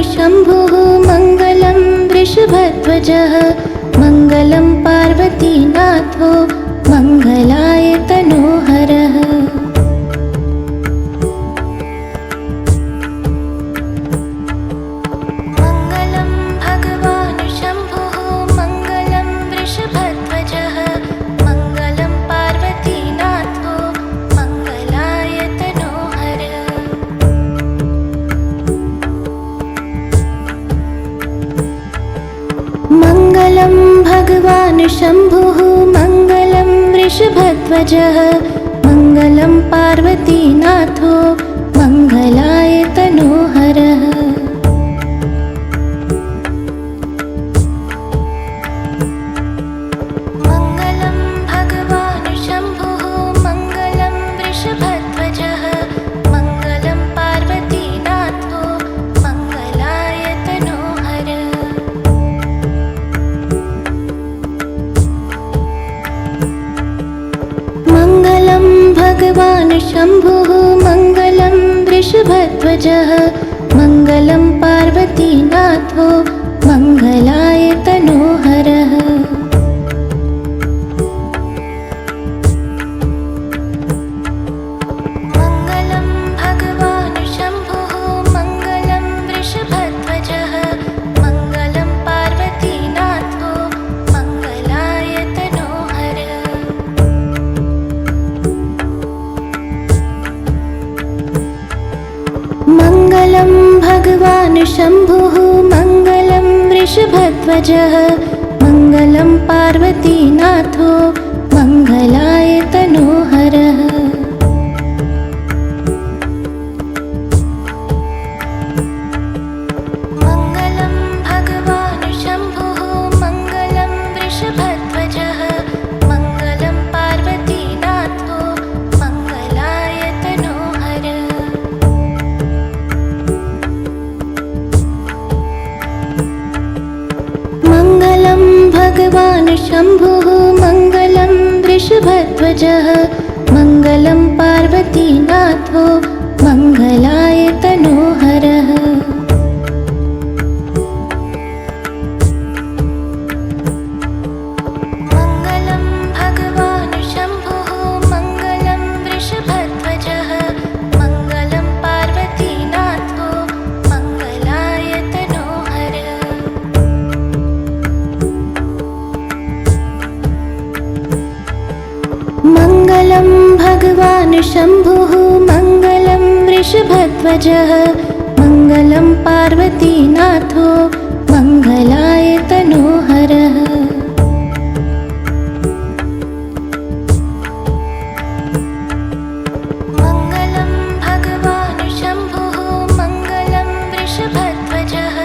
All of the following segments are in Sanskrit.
शम्भुः मङ्गलं वृषभध्वजः मङ्गलं पार्वतीनाथो मङ्गलाय तनोहरः। मङ्गलं भगवान् शम्भुः मङ्गलं वृषभध्वजः मङ्गलं पार्वतीनाथो मङ्गलाय तनोहरः। मङ्गलं भगवान् शम्भुः मङ्गलं वृषभध्वजः मङ्गलं पार्वतीनाथो मङ्गलाय तनोहरः। मङ्गलं भगवान् शम्भुः मङ्गलं वृषभध्वजः मङ्गलं पार्वतीनाथो मङ्गलाय तनोहरः। मङ्गलं भगवान् शम्भुः मङ्गलं वृषभध्वजः मङ्गलं पार्वतीनाथो मङ्गलाय तनोहरः। मङ्गलं भगवान् शम्भुः मङ्गलं वृषभध्वजः मङ्गलं पार्वतीनाथो मङ्गलाय तनोहरः। मङ्गलं भगवान् शम्भुः मङ्गलं वृषभध्वजः मङ्गलं पार्वतीनाथो मङ्गलाय तनोहरः। मङ्गलं भगवान् शम्भुः मङ्गलं वृषभध्वजः मङ्गलं पार्वतीनाथो मङ्गलाय तनोहरः। मङ्गलं भगवान् शम्भुः मङ्गलं वृषभध्वजः मङ्गलं पार्वतीनाथो मङ्गलाय तनोहरः। मङ्गलं भगवान् शम्भुः मङ्गलं वृषभध्वजः मङ्गलं पार्वतीनाथो मङ्गलाय तनोहरः। मङ्गलं भगवान् शम्भुः मङ्गलं वृषभध्वजः मङ्गलं पार्वतीनाथो मङ्गलाय तनोहरः। मङ्गलं भगवान् शम्भुः मङ्गलं वृषभध्वजः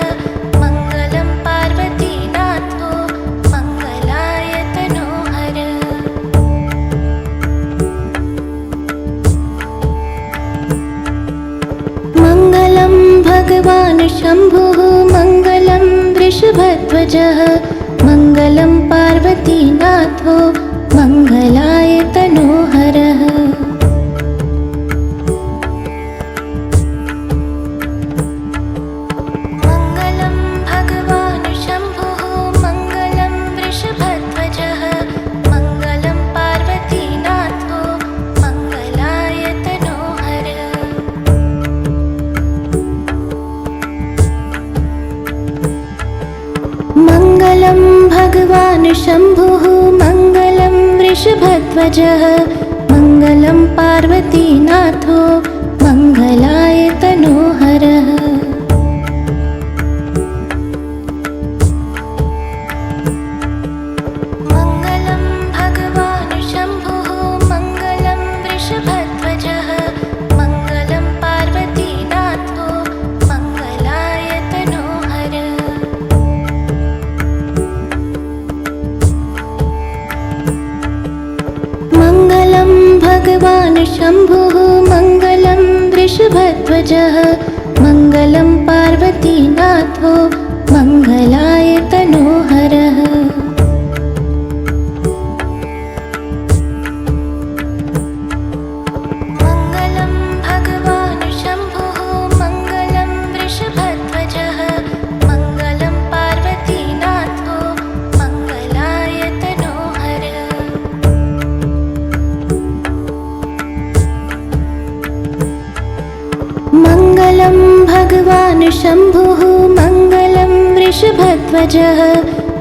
मङ्गलं पार्वतीनाथो मङ्गलाय तनोहरः। मङ्गलं भगवान् शम्भुः मङ्गलं वृषभध्वजः मङ्गलं पार्वतीनाथो मङ्गलाय तनोहरः। मङ्गलं भगवान् शम्भुः मङ्गलं वृषभध्वजः मङ्गलं पार्वतीनाथो मङ्गलाय तनोहरः। मङ्गलं भगवान् शम्भुः मङ्गलं वृषभध्वजः मङ्गलं पार्वतीनाथो मङ्गलाय तनोहरः। मङ्गलं भगवान् शम्भुः मङ्गलं वृषभध्वजः मङ्गलं पार्वतीनाथो मङ्गलाय तनोहरः। मङ्गलं भगवान् शम्भुः मङ्गलं वृषभध्वजः मङ्गलं पार्वतीनाथो मङ्गलाय तनोहरः। मङ्गलं भगवान् शम्भुः मङ्गलं वृषभध्वजः शम्भुः मङ्गलं वृषभध्वजः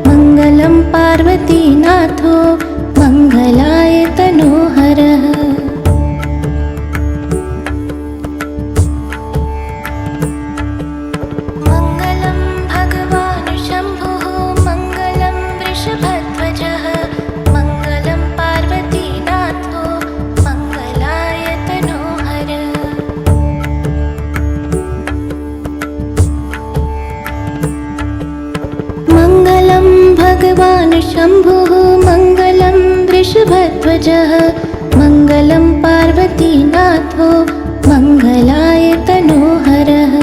मङ्गलं पार्वतीनाथो मङ्गलाय तनोहरः। मङ्गलं भगवान् शम्भुः मङ्गलं वृषभध्वजः मङ्गलं पार्वतीनाथो मङ्गलाय तनोहरः। मङ्गलं भगवान् शम्भुः मङ्गलं वृषभध्वजः मङ्गलं पार्वतीनाथो मङ्गलाय तनोहरः।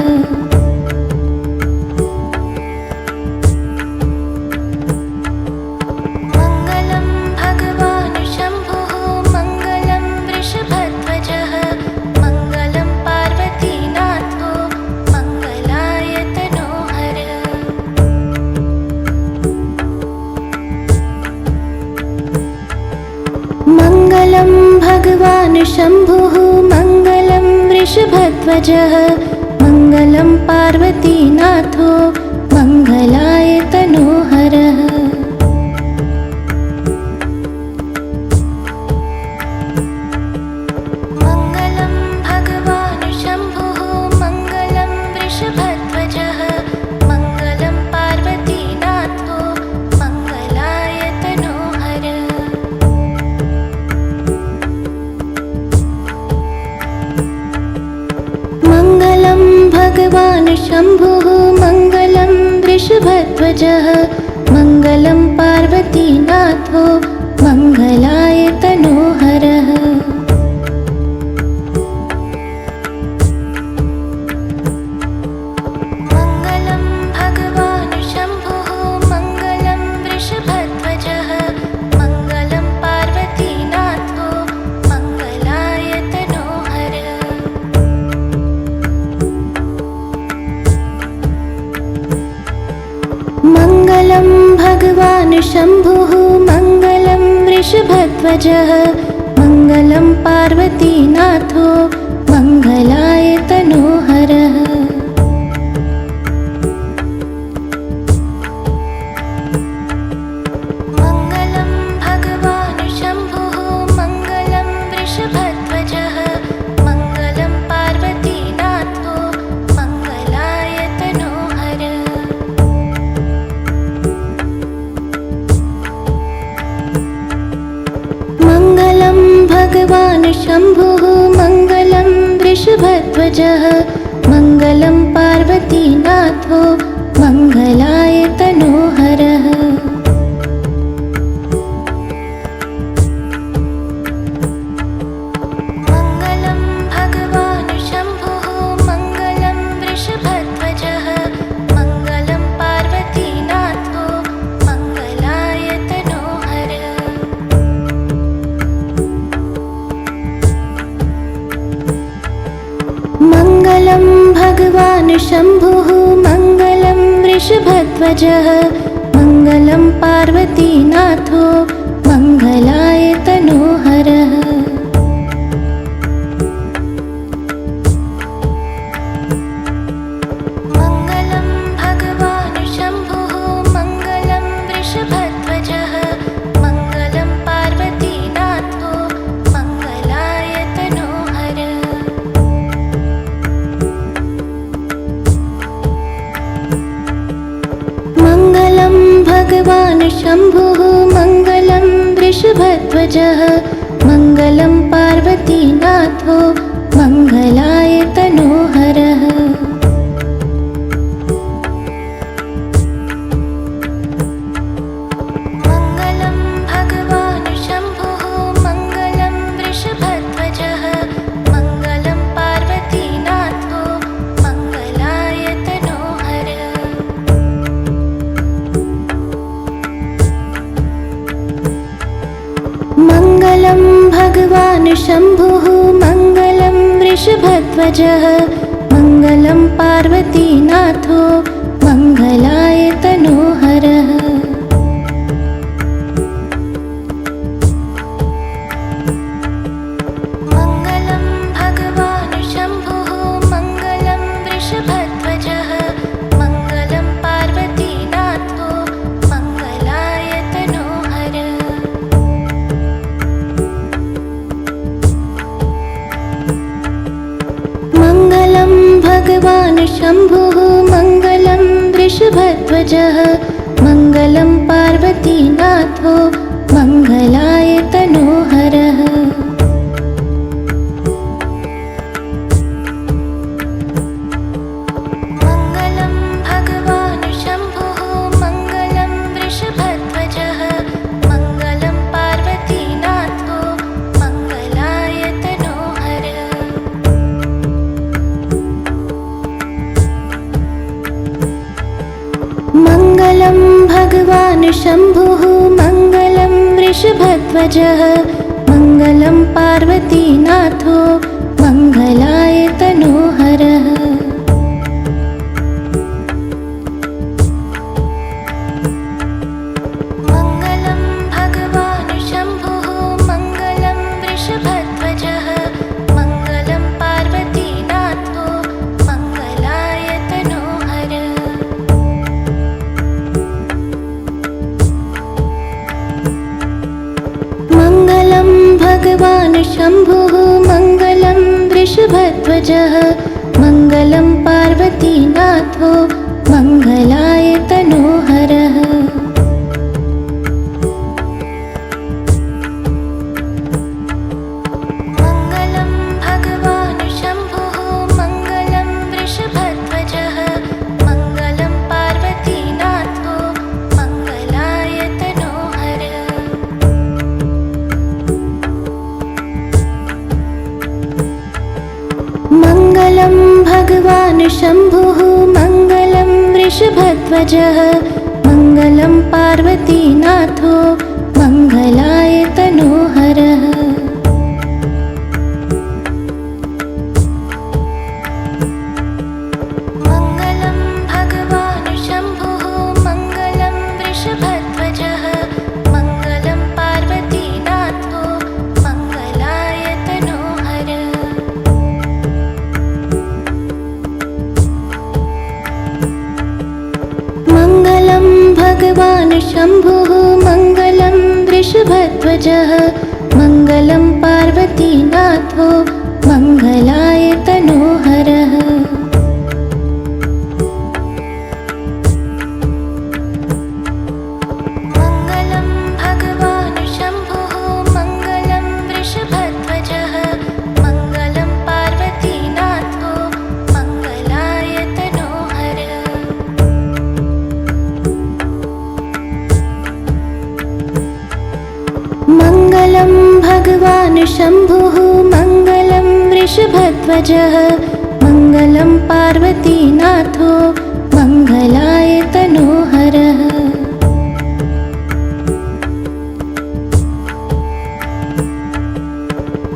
मङ्गलं भगवान् शम्भुः मङ्गलं वृषभध्वजः मङ्गलं पार्वतीनाथो मङ्गलाय तनोहरः। मङ्गलं भगवान् शम्भुः मङ्गलं वृषभध्वजः मङ्गलं पार्वतीनाथो मङ्गलाय तनोहरः। मङ्गलं भगवान् शम्भुः मङ्गलं वृषभध्वजः मङ्गलं पार्वतीनाथो मङ्गलाय तनोहरः। मङ्गलं भगवान् शम्भुः मङ्गलं वृषभध्वजः मङ्गलं पार्वतीनाथो मङ्गलाय तनोहरः। मङ्गलं भगवान् शम्भुः मङ्गलं वृषभध्वजः मङ्गलं पार्वतीनाथो मङ्गलाय तनोहरः। मङ्गलं भगवान् शम्भुः मङ्गलं वृषभध्वजः मङ्गलं पार्वतीनाथो मङ्गलाय तनोहरः। मङ्गलं भगवान् शम्भुः मङ्गलं वृषभध्वजः मङ्गलं पार्वतीनाथो मङ्गलाय तनोहरः। मङ्गलं भगवान् शम्भुः मङ्गलं वृषभध्वजः मङ्गलं पार्वतीनाथो मङ्गलाय तनोहरः। मङ्गलं भगवान् शम्भुः मङ्गलं वृषभध्वजः मङ्गलं पार्वतीनाथो मङ्गलाय तनोहरः। मङ्गलं भगवान् शम्भुः मङ्गलं वृषभध्वजः मङ्गलं पार्वतीनाथो मङ्गलाय तनोहरः। मङ्गलं भगवान् शम्भुः मङ्गलं वृषभध्वजः मङ्गलं पार्वतीनाथो मङ्गलाय तनोहरः। मङ्गलं भगवान् शम्भुः मङ्गलं वृषभध्वजः मङ्गलं पार्वतीनाथो मङ्गलाय तनोहरः। मङ्गलं भगवान् शम्भुः मङ्गलं वृषभध्वजः मङ्गलं पार्वतीनाथो मङ्गलाय तनोहरः। मङ्गलं भगवान् शम्भुः मङ्गलं वृषभध्वजः मङ्गलं पार्वतीनाथो मङ्गलाय तनोहरः। मङ्गलं भगवान् शम्भुः मङ्गलं वृषभध्वजः वृषभध्वजः मङ्गलं पार्वतीनाथो मङ्गलाय तनोहरः। मङ्गलं भगवान् शम्भुः मङ्गलं वृषभध्वजः मङ्गलं पार्वतीनाथो मङ्गलाय तनोहरः। मङ्गलं भगवान् शम्भुः मङ्गलं वृषभध्वजः मङ्गलं पार्वतीनाथो मङ्गलाय तनोहरः। मङ्गलं भगवान् शम्भुः मङ्गलं वृषभध्वजः मङ्गलं पार्वतीनाथो मङ्गलाय तनोहरः। मङ्गलं भगवान् शम्भुः मङ्गलं वृषभध्वजः मङ्गलं पार्वतीनाथो मङ्गलाय तनोहरः। मङ्गलं भगवान् शम्भुः मङ्गलं वृषभध्वजः मङ्गलं पार्वतीनाथो मङ्गलाय तनोहरः। मङ्गलं भगवान् शम्भुः मङ्गलं वृषभध्वजः मङ्गलं पार्वतीनाथो मङ्गलाय तनोहरः। मङ्गलं भगवान् शम्भुः मङ्गलं वृषभध्वजः मङ्गलं पार्वतीनाथो मङ्गलाय तनोहरः। मङ्गलं भगवान् शम्भुः मङ्गलं वृषभध्वजः मङ्गलं पार्वतीनाथो मङ्गलाय तनोहरः। मङ्गलं भगवान् शम्भुः मङ्गलं वृषभध्वजः मङ्गलं पार्वतीनाथो मङ्गलाय तनोहरः। मङ्गलं भगवान् शम्भुः मङ्गलं वृषभध्वजः मङ्गलं पार्वतीनाथो मङ्गलाय तनोहरः।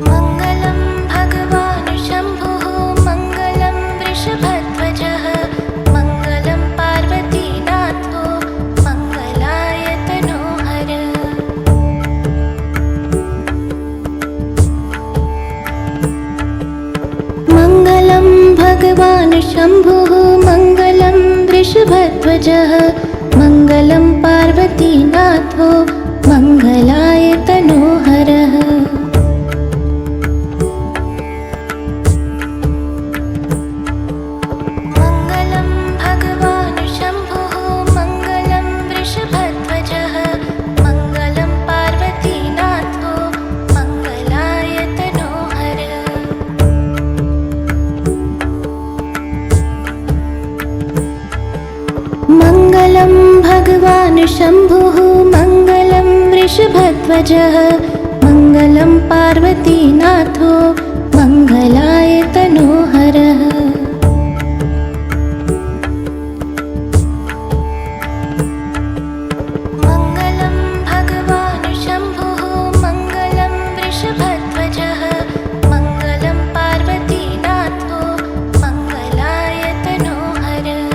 मङ्गलं भगवान् शम्भुः मङ्गलं वृषभध्वजः मङ्गलं पार्वतीनाथो मङ्गलाय तनोहरः। मङ्गलं भगवान् शम्भुः मङ्गलं वृषभध्वजः मङ्गलं पार्वतीनाथो मङ्गलाय तनोहरः। मङ्गलं भगवान् शम्भुः मङ्गलं वृषभध्वजः मङ्गलं पार्वतीनाथो मङ्गलाय तनोहरः। मङ्गलं भगवान् शम्भुः मङ्गलं वृषभध्वजः मङ्गलं पार्वतीनाथो मङ्गलाय तनोहरः। मङ्गलं भगवान् शम्भुः मङ्गलं वृषभध्वजः मङ्गलं पार्वतीनाथो मङ्गलाय तनोहरः।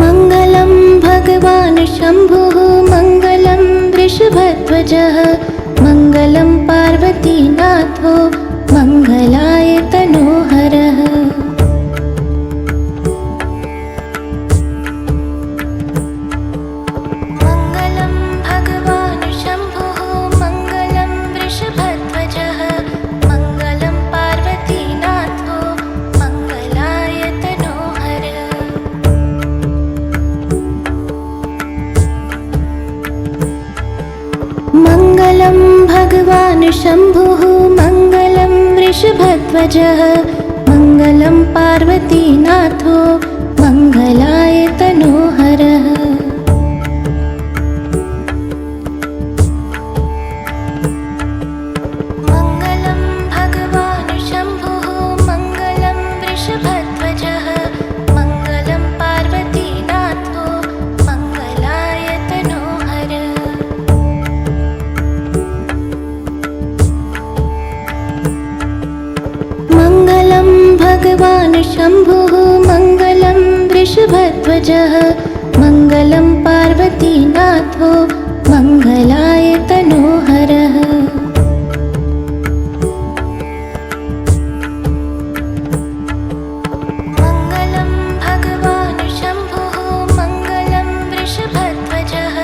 मङ्गलं भगवान् शम्भुः मङ्गलं वृषभध्वजः मङ्गलं पार्वतीनाथो मङ्गलाय तनोहरः। मङ्गलं भगवान् शम्भुः मङ्गलं वृषभध्वजः मङ्गलं पार्वतीनाथो शम्भुः मङ्गलं वृषभध्वजः मङ्गलं पार्वतीनाथो मङ्गलाय तनोहरः। मङ्गलं भगवान् शम्भुः मङ्गलं वृषभध्वजः मङ्गलं पार्वतीनाथो मङ्गलाय तनोहरः। मङ्गलं भगवान् शम्भुः मङ्गलं वृषभध्वजः मङ्गलं पार्वतीनाथो मङ्गलाय तनोहरः। मङ्गलं भगवान् शम्भुः मङ्गलं वृषभध्वजः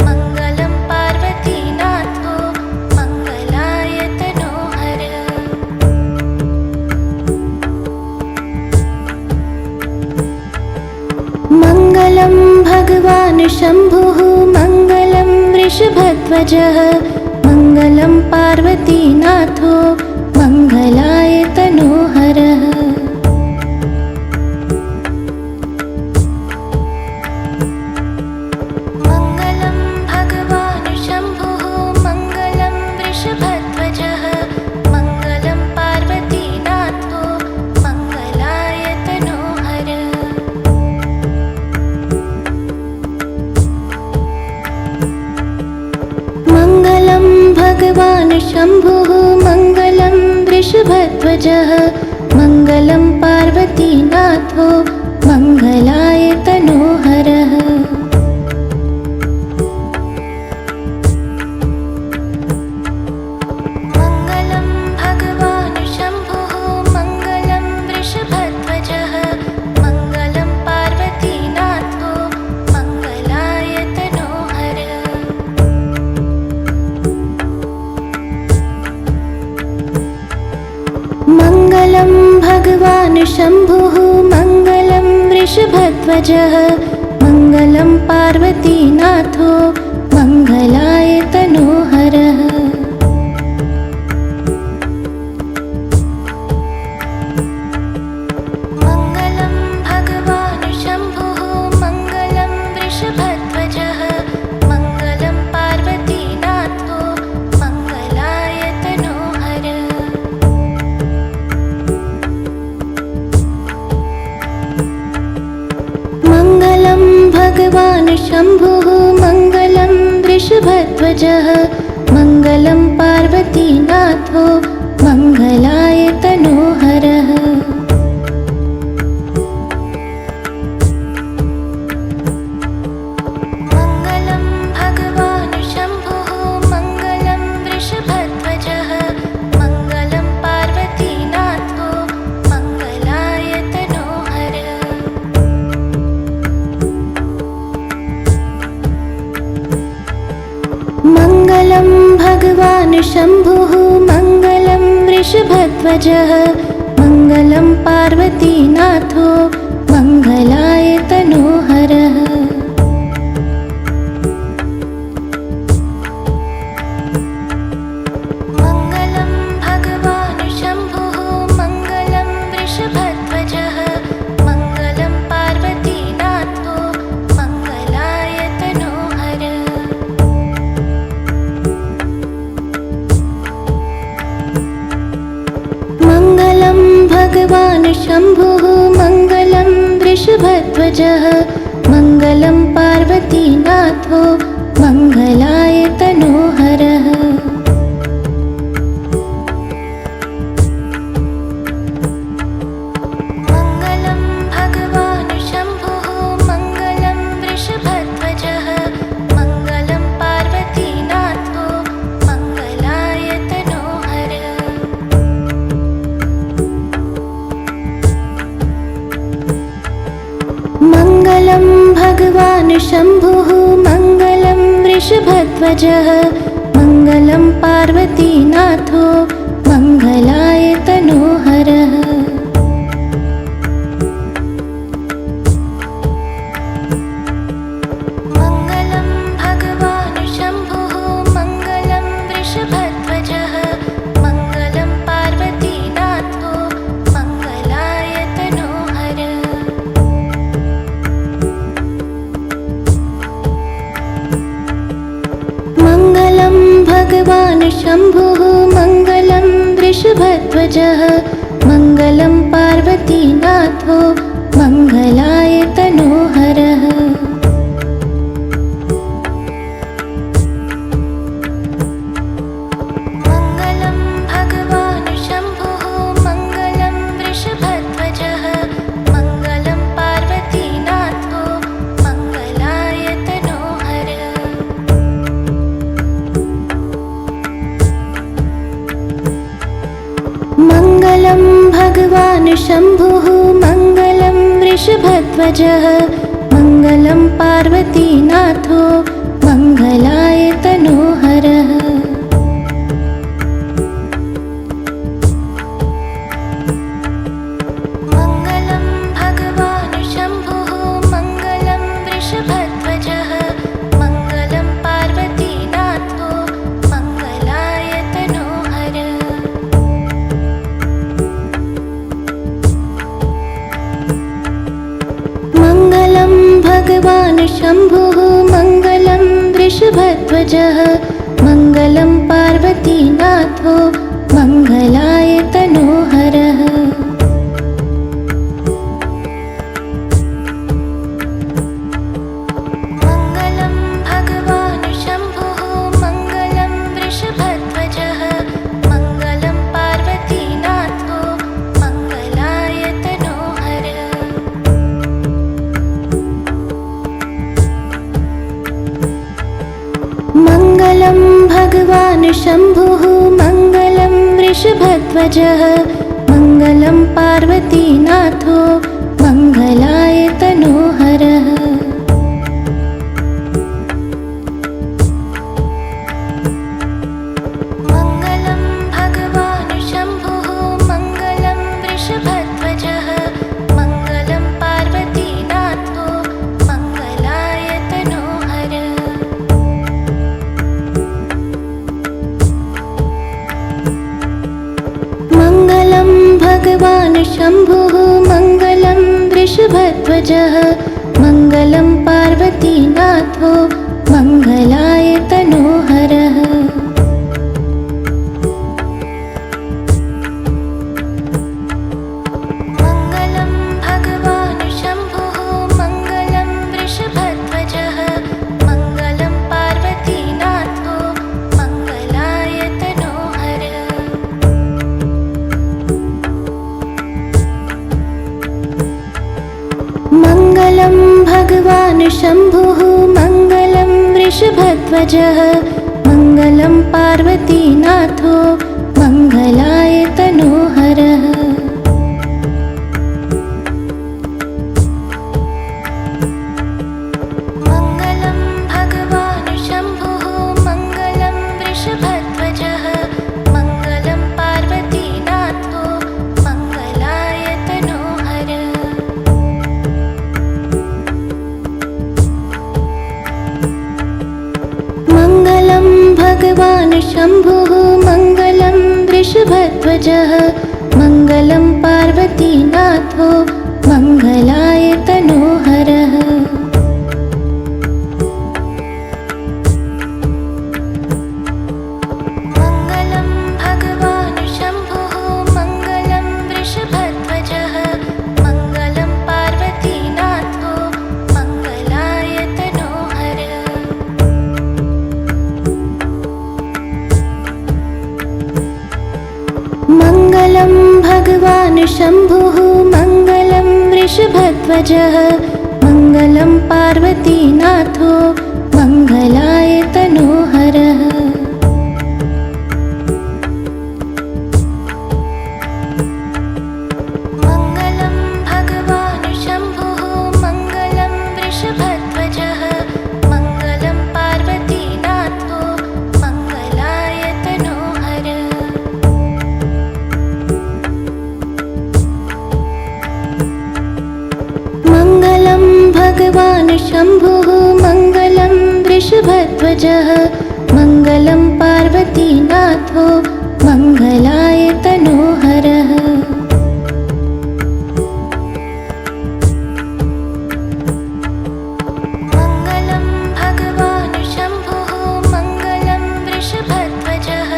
मङ्गलं पार्वतीनाथो मङ्गलाय तनोहरः। मङ्गलं भगवान् शम्भुः मङ्गलं वृषभध्वजः मङ्गलं पार्वतीनाथो मङ्गलाय तनोहरः। मङ्गलं भगवान् शम्भुः मङ्गलं वृषभध्वजः मङ्गलं पार्वतीनाथो मङ्गलाय तनोहरः। मङ्गलं भगवान् शम्भुः मङ्गलं वृषभध्वजः मङ्गलं पार्वतीनाथो मङ्गलाय तनोहरः। मङ्गलं भगवान् शम्भुः मङ्गलं वृषभध्वजः मङ्गलं पार्वतीनाथो मङ्गलाय तनोहरः। मङ्गलं भगवान् शम्भुः मङ्गलं वृषभध्वजः मङ्गलं पार्वतीनाथो मङ्गलाय तनोहरः। मङ्गलं भगवान् शम्भुः मङ्गलं वृषभध्वजः मङ्गलं पार्वतीनाथो मङ्गलाय तनोहरः। मङ्गलं भगवान् शम्भुः मङ्गलं वृषभध्वजः मङ्गलं पार्वतीनाथो मङ्गलाय तनोहरः। मङ्गलं भगवान् शम्भुः मङ्गलं वृषभध्वजः मङ्गलं पार्वतीनाथो मङ्गलाय तनोहरः। मङ्गलं भगवान् शम्भुः मङ्गलं वृषभध्वजः मङ्गलं पार्वतीनाथो मङ्गलाय तनोहरः। मङ्गलं भगवान् शम्भुः मङ्गलं वृषभध्वजः मङ्गलं पार्वतीनाथो मङ्गलाय तनोहरः। मङ्गलं भगवान् शम्भुः मङ्गलं वृषभध्वजः मङ्गलं पार्वतीनाथो मङ्गलाय तनोहरः। मङ्गलं भगवान् शम्भुः मङ्गलं वृषभध्वजः मङ्गलं पार्वतीनाथो मङ्गलाय तनोहरः। मङ्गलं भगवान् शम्भुः मङ्गलं वृषभध्वजः मङ्गलं पार्वतीनाथो मङ्गलाय तनोहरः। मङ्गलं भगवान् शम्भुः मङ्गलं वृषभध्वजः भगवान् शम्भुः मङ्गलं वृषभध्वजः मङ्गलं पार्वतीनाथो मङ्गलाय तनोहरः। मङ्गलं भगवान् शम्भुः मङ्गलं वृषभध्वजः मङ्गलं पार्वतीनाथो मङ्गलाय तनोहरः। मङ्गलं भगवान् शम्भुः मङ्गलं वृषभध्वजः मङ्गलं पार्वतीनाथो मङ्गलाय तनोहरः। मङ्गलं भगवान् शम्भुः मङ्गलं वृषभध्वजः मङ्गलं पार्वतीनाथो मङ्गलाय तनोहरः। मङ्गलं भगवान् शम्भुः मङ्गलं वृषभध्वजः मङ्गलं पार्वतीनाथो मङ्गलाय तनोहरः। मङ्गलं भगवान् शम्भुः मङ्गलं वृषभध्वजः मङ्गलं पार्वतीनाथो मङ्गलाय तनोहरः। मङ्गलं भगवान् शम्भुः मङ्गलं वृषभध्वजः मङ्गलं पार्वतीनाथो मङ्गलाय तनोहरः। मङ्गलं भगवान् शम्भुः मङ्गलं वृषभध्वजः मङ्गलं पार्वतीनाथो मङ्गलाय तनोहरः। मङ्गलं भगवान् शम्भुः मङ्गलं वृषभध्वजः मङ्गलं पार्वतीनाथो मङ्गलाय तनोहरः। मङ्गलं भगवान् शम्भुः मङ्गलं वृषभध्वजः मङ्गलं पार्वतीनाथो मङ्गलाय तनोहरः। मङ्गलं भगवान् शम्भुः मङ्गलं वृषभध्वजः मङ्गलं पार्वतीनाथो मङ्गलाय तनोहरः। मङ्गलं भगवान् शम्भुः मङ्गलं वृषभध्वजः मङ्गलं पार्वतीनाथो मङ्गलाय तनोहरः। मङ्गलं भगवान् शम्भुः मङ्गलं वृषभध्वजः मङ्गलं पार्वतीनाथो मङ्गलाय तनोहरः। मङ्गलं भगवान् शम्भुः मङ्गलं वृषभध्वजः मङ्गलं पार्वतीनाथो मङ्गलाय तनोहरः। मङ्गलं भगवान् शम्भुः मङ्गलं वृषभध्वजः मङ्गलं पार्वतीनाथो मङ्गलाय तनोहरः। मङ्गलं भगवान् शम्भुः मङ्गलं वृषभध्वजः मङ्गलं पार्वतीनाथो मङ्गलाय तनोहरः। मङ्गलं भगवान् शम्भुः मङ्गलं वृषभध्वजः मङ्गलं पार्वतीनाथो मङ्गलाय तनोहरः। मङ्गलं भगवान् शम्भुः मङ्गलं वृषभध्वजः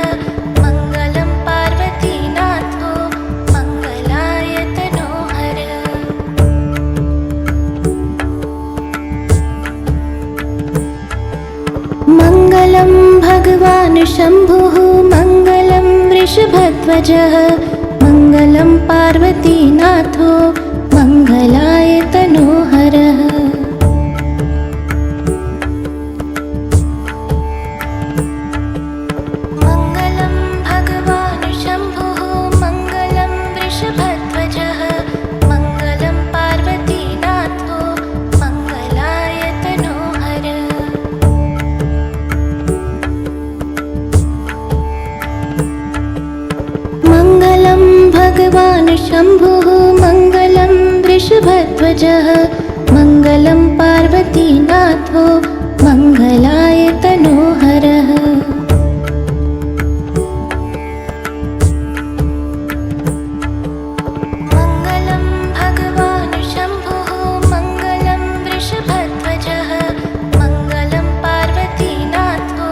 शम्भुः मङ्गलं वृषभध्वजः मङ्गलं पार्वतीनाथो मङ्गलाय तनोहरः। मङ्गलं भगवान् शम्भुः मङ्गलं वृषभध्वजः मङ्गलं पार्वतीनाथो मङ्गलाय तनोहरः। मङ्गलं भगवान् शम्भुः मङ्गलं वृषभध्वजः मङ्गलं पार्वतीनाथो मङ्गलाय तनोहरः। मङ्गलं भगवान् शम्भुः मङ्गलं वृषभध्वजः मङ्गलं पार्वतीनाथो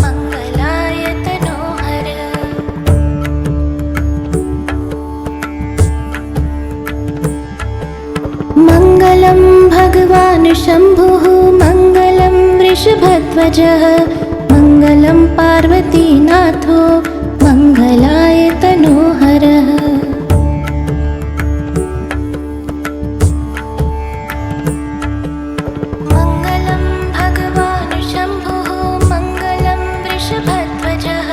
मङ्गलाय तनोहरः। मङ्गलं भगवान् शम्भुः मङ्गलं वृषभध्वजः मङ्गलं पार्वतीनाथो मङ्गलाय तनोहरः। मङ्गलं भगवान् शम्भुः मङ्गलं वृषभध्वजः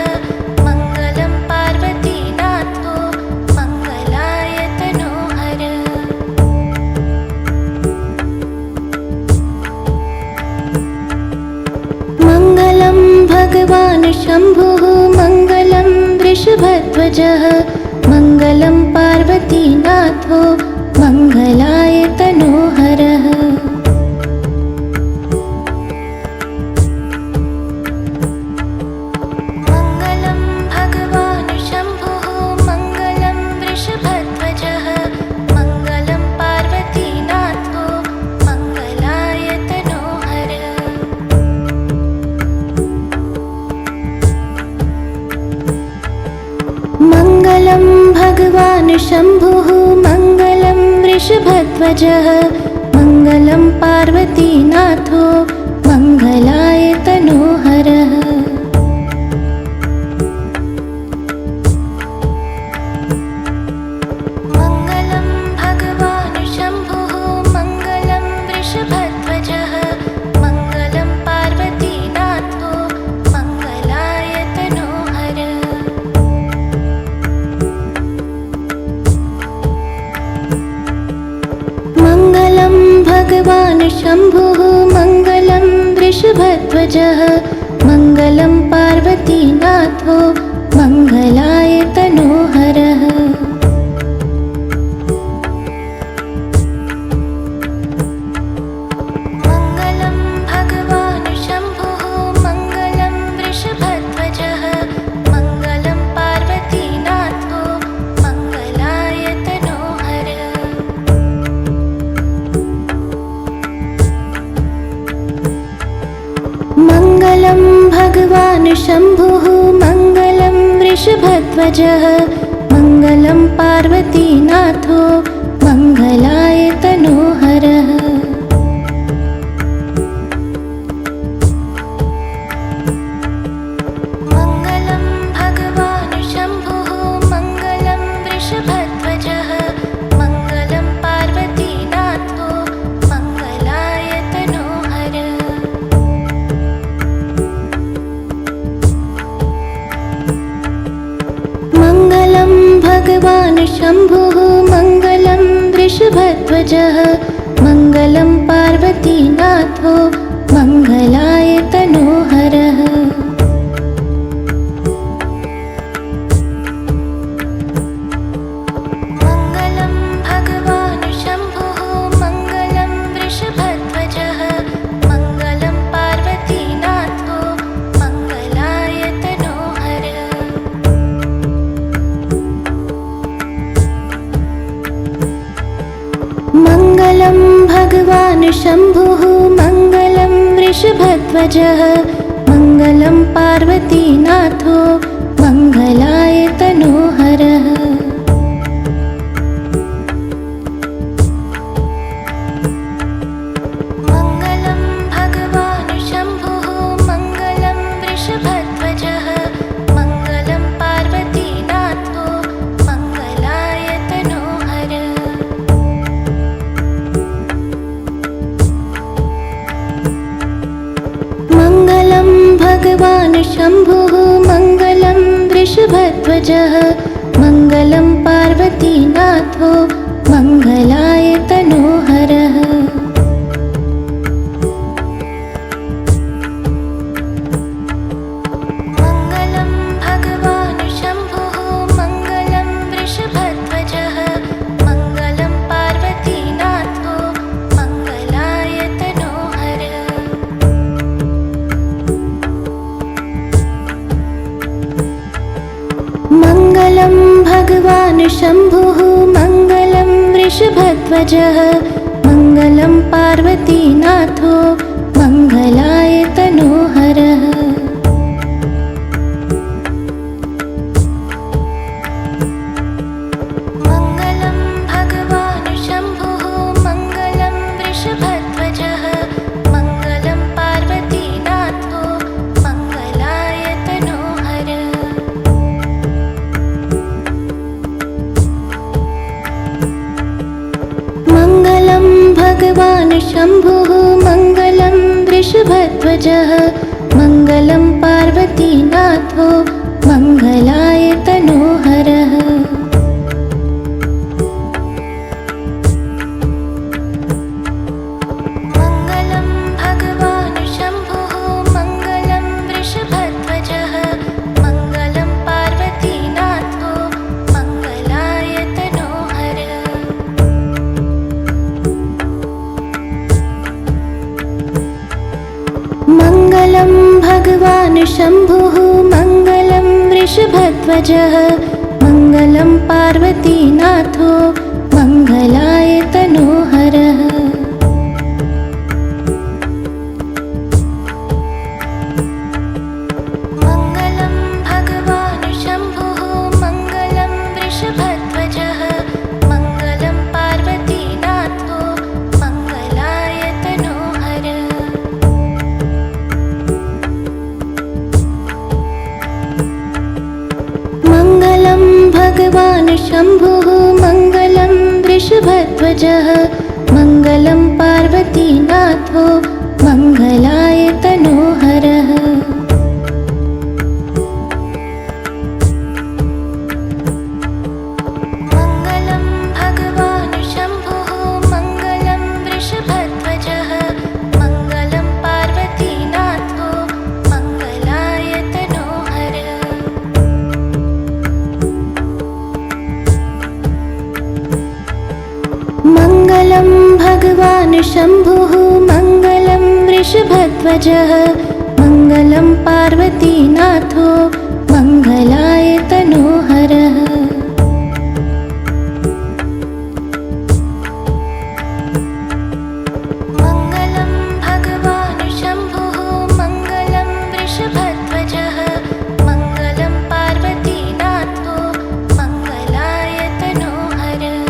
मङ्गलं पार्वतीनाथो मङ्गलाय तनोहरः। मङ्गलं भगवान् शम्भुः मङ्गलं वृषभध्वजः मङ्गलं पार्वतीनाथो मङ्गलाय तनोहरः। मङ्गलं भगवान् शम्भुः मङ्गलं वृषभध्वजः मङ्गलं पार्वतीनाथो मङ्गलाय तनोहरः। मङ्गलं भगवान् शम्भुः मङ्गलं वृषभध्वजः मङ्गलं पार्वतीनाथो मङ्गलाय तनोहरः। मङ्गलं भगवान् शम्भुः मङ्गलं वृषभध्वजः मङ्गलं पार्वतीनाथो मङ्गलाय तनोहरः। मङ्गलं भगवान् शम्भुः मङ्गलं वृषभध्वजः मङ्गलं पार्वतीनाथो मङ्गलाय तनोहरः। मङ्गलं भगवान् शम्भुः मङ्गलं वृषभध्वजः मङ्गलं पार्वतीनाथो मङ्गलाय तनोहरः। मङ्गलं भगवान् शम्भुः मङ्गलं वृषभध्वजः मङ्गलं पार्वतीनाथो मङ्गलाय तनोहरः। मङ्गलं भगवान् शम्भुः मङ्गलं वृषभध्वजः मङ्गलं पार्वतीनाथो मङ्गलाय तनोहरः। मङ्गलं भगवान् शम्भुः मङ्गलं वृषभध्वजः मङ्गलं पार्वतीनाथो मङ्गलाय तनोहरः। मङ्गलं भगवान् शम्भुः मङ्गलं वृषभध्वजः मङ्गलं पार्वतीनाथो मङ्गलाय तनोहरः। मङ्गलं भगवान् शम्भुः मङ्गलं वृषभध्वजः मङ्गलं पार्वतीनाथो मङ्गलाय तनोहरः। मङ्गलं भगवान् शम्भुः मङ्गलं वृषभध्वजः भगवान् शम्भुः मङ्गलं वृषभध्वजः मङ्गलं पार्वतीनाथो मङ्गलाय तनोहरः। मङ्गलं भगवान् शम्भुः मङ्गलं वृषभध्वजः मङ्गलं पार्वतीनाथो मङ्गलाय तनोहरः। मङ्गलं भगवान् शम्भुः मङ्गलं वृषभध्वजः मङ्गलं पार्वतीनाथो मङ्गलाय तनोहरः। मङ्गलं भगवान् शम्भुः मङ्गलं वृषभध्वजः मङ्गलं पार्वतीनाथो मङ्गलाय तनोहरः। मङ्गलं भगवान् शम्भुः मङ्गलं वृषभध्वजः मङ्गलं पार्वतीनाथो मङ्गलाय तनोहरः। मङ्गलं भगवान् शम्भुः मङ्गलं वृषभध्वजः मङ्गलं पार्वतीनाथो मङ्गलाय तनोहरः। मङ्गलं भगवान् शम्भुः मङ्गलं वृषभध्वजः मङ्गलं पार्वतीनाथो मङ्गलाय तनोहरः। मङ्गलं भगवान् शम्भुः मङ्गलं वृषभध्वजः मङ्गलं पार्वतीनाथो मङ्गलाय तनोहरः। मङ्गलं भगवान् शम्भुः मङ्गलं वृषभध्वजः मङ्गलं पार्वतीनाथो मङ्गलाय तनोहरः। मङ्गलं भगवान् शम्भुः मङ्गलं वृषभध्वजः मङ्गलं पार्वतीनाथो मङ्गलाय तनोहरः। मङ्गलं भगवान् शम्भुः मङ्गलं वृषभध्वजः मङ्गलं पार्वतीनाथो मङ्गलाय तनोहरः। मङ्गलं भगवान् शम्भुः मङ्गलं वृषभध्वजः मङ्गलं पार्वतीनाथो मङ्गलाय तनोहरः।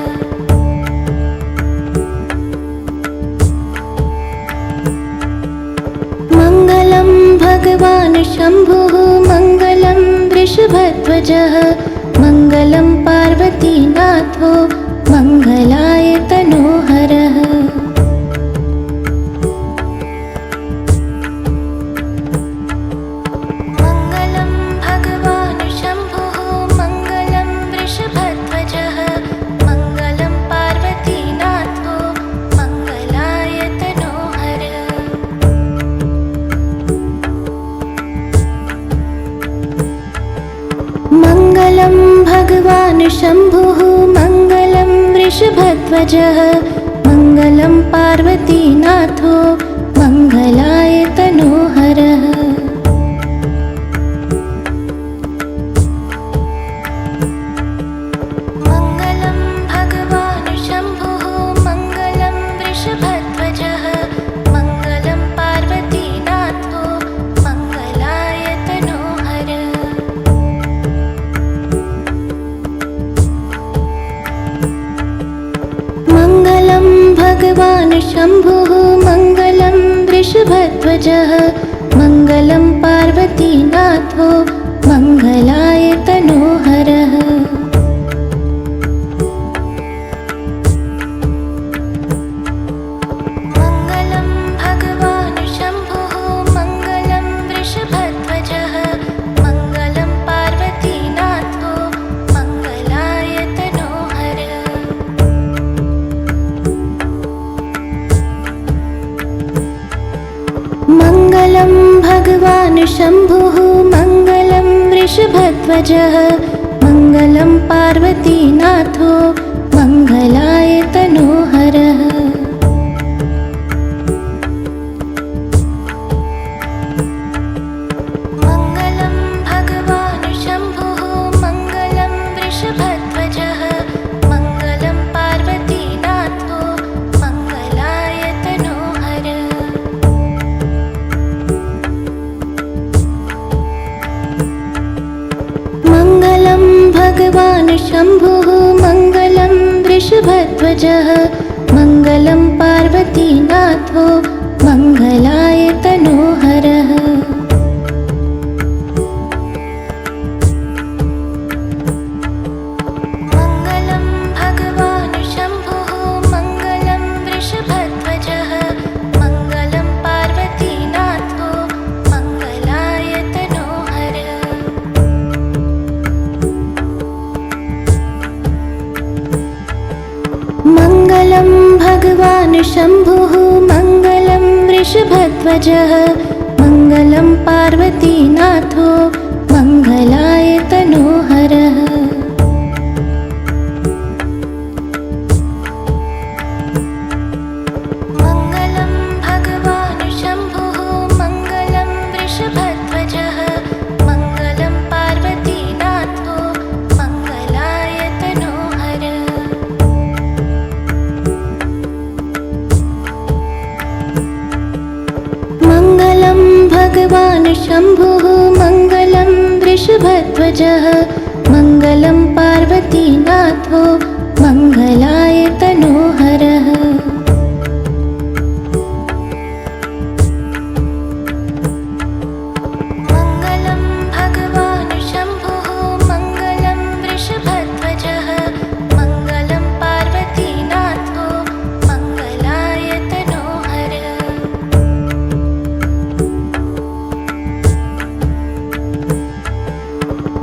मङ्गलं भगवान् शम्भुः मङ्गलं वृषभध्वजः मङ्गलं पार्वतीनाथो मङ्गलाय तनोहरः। मङ्गलं भगवान् शम्भुः मङ्गलं वृषभध्वजः मङ्गलं पार्वतीनाथो मङ्गलाय तनोहरः। मङ्गलं भगवान् शम्भुः मङ्गलं वृषभध्वजः मङ्गलं पार्वतीनाथो मङ्गलाय तनोहरः। मङ्गलं भगवान् शम्भुः मङ्गलं वृषभध्वजः मङ्गलं पार्वतीनाथो मङ्गलाय तनोहरः। मङ्गलं भगवान् शम्भुः मङ्गलं वृषभध्वजः मङ्गलं पार्वतीनाथो मङ्गलाय तनोहरः। मङ्गलं भगवान् शम्भुः मङ्गलं वृषभध्वजः भगवान् शम्भुः मङ्गलं वृषभध्वजः मङ्गलं पार्वतीनाथो मङ्गलाय तनोहरः। मङ्गलं भगवान् शम्भुः मङ्गलं वृषभध्वजः मङ्गलं पार्वतीनाथो मङ्गलाय तनोहरः। मङ्गलं भगवान् शम्भुः मङ्गलं वृषभध्वजः मङ्गलं पार्वतीनाथो मङ्गलाय तनोहरः। मङ्गलं भगवान् शम्भुः मङ्गलं वृषभध्वजः मङ्गलं पार्वतीनाथो मङ्गलाय तनोहरः। मङ्गलं भगवान् शम्भुः मङ्गलं वृषभध्वजः मङ्गलं पार्वतीनाथो मङ्गलाय तनोहरः। मङ्गलं भगवान् शम्भुः मङ्गलं वृषभध्वजः मङ्गलं पार्वतीनाथो मङ्गलाय तनोहरः। मङ्गलं भगवान् शम्भुः मङ्गलं वृषभध्वजः मङ्गलं पार्वतीनाथो मङ्गलाय तनोहरः। मङ्गलं भगवान् शम्भुः मङ्गलं वृषभध्वजः मङ्गलं पार्वतीनाथो मङ्गलाय तनोहरः।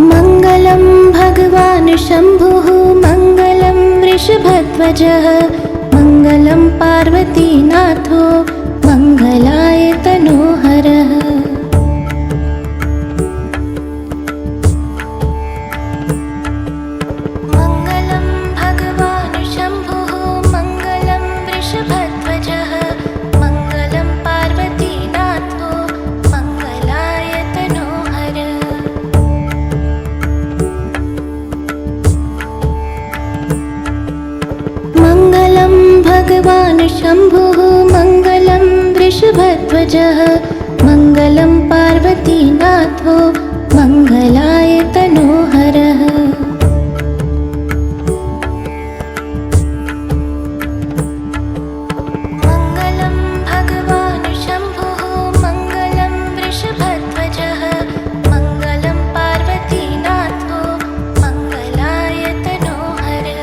मङ्गलं भगवान् शम्भुः मङ्गलं वृषभध्वजः मङ्गलं पार्वतीनाथो मङ्गलाय तनोहरः। मङ्गलं भगवान् शम्भुः मङ्गलं वृषभध्वजः मङ्गलं पार्वतीनाथो मङ्गलाय तनोहरः। मङ्गलं भगवान् शम्भुः मङ्गलं वृषभध्वजः मङ्गलं पार्वतीनाथो मङ्गलाय तनोहरः। मङ्गलं भगवान् शम्भुः मङ्गलं वृषभध्वजः मङ्गलं पार्वतीनाथो मङ्गलाय तनोहरः।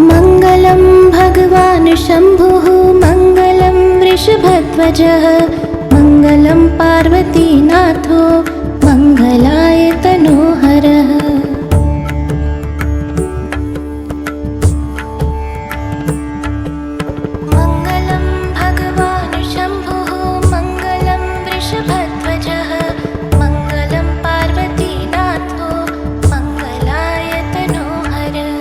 मङ्गलं भगवान् शम्भुः मङ्गलं वृषभध्वजः मङ्गलं पार्वतीनाथो मङ्गलाय तनोहरः। मङ्गलं भगवान् शम्भुः मङ्गलं वृषभध्वजः मङ्गलं पार्वतीनाथो मङ्गलाय तनोहरः।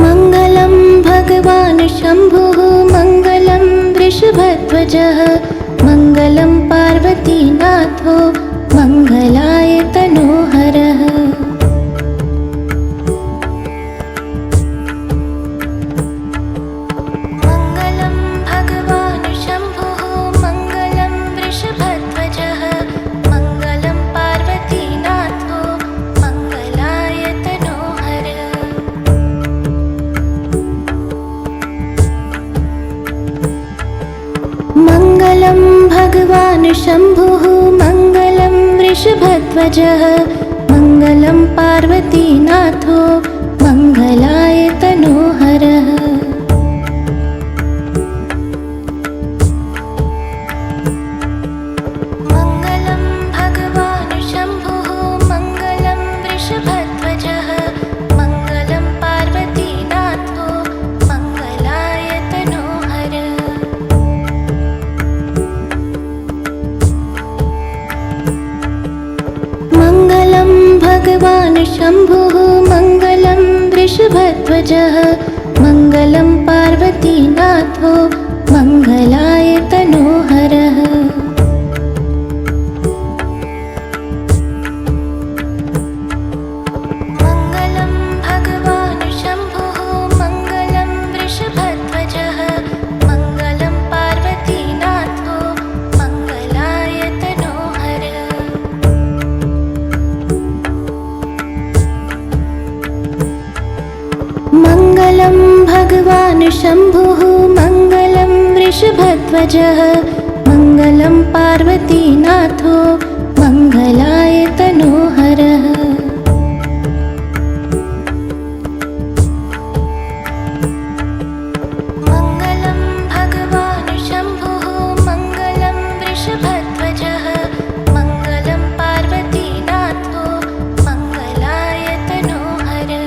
मङ्गलं भगवान् शम्भुः मङ्गलं वृषभध्वजः मङ्गलं पार्वतीनाथो मङ्गलाय तनोहरः। मङ्गलं भगवान् शम्भुः मङ्गलं वृषभध्वजः मङ्गलं पार्वतीनाथो मङ्गलाय तनोहरः। मङ्गलं भगवान् शम्भुः मङ्गलं वृषभध्वजः मङ्गलं पार्वतीनाथो मङ्गलाय तनोहरः। मङ्गलं भगवान् शम्भुः मङ्गलं वृषभध्वजः शम्भुः मङ्गलं वृषभध्वजः मङ्गलं पार्वतीनाथो मङ्गलाय तनोहरः। मङ्गलं भगवान् शम्भुः मङ्गलं वृषभध्वजः मङ्गलं पार्वतीनाथो मङ्गलाय तनोहरः। मङ्गलं भगवान् शम्भुः मङ्गलं वृषभध्वजः मङ्गलं पार्वतीनाथो मङ्गलाय तनोहरः। मङ्गलं भगवान् शम्भुः मङ्गलं वृषभध्वजः मङ्गलं पार्वतीनाथो मङ्गलाय तनोहरः।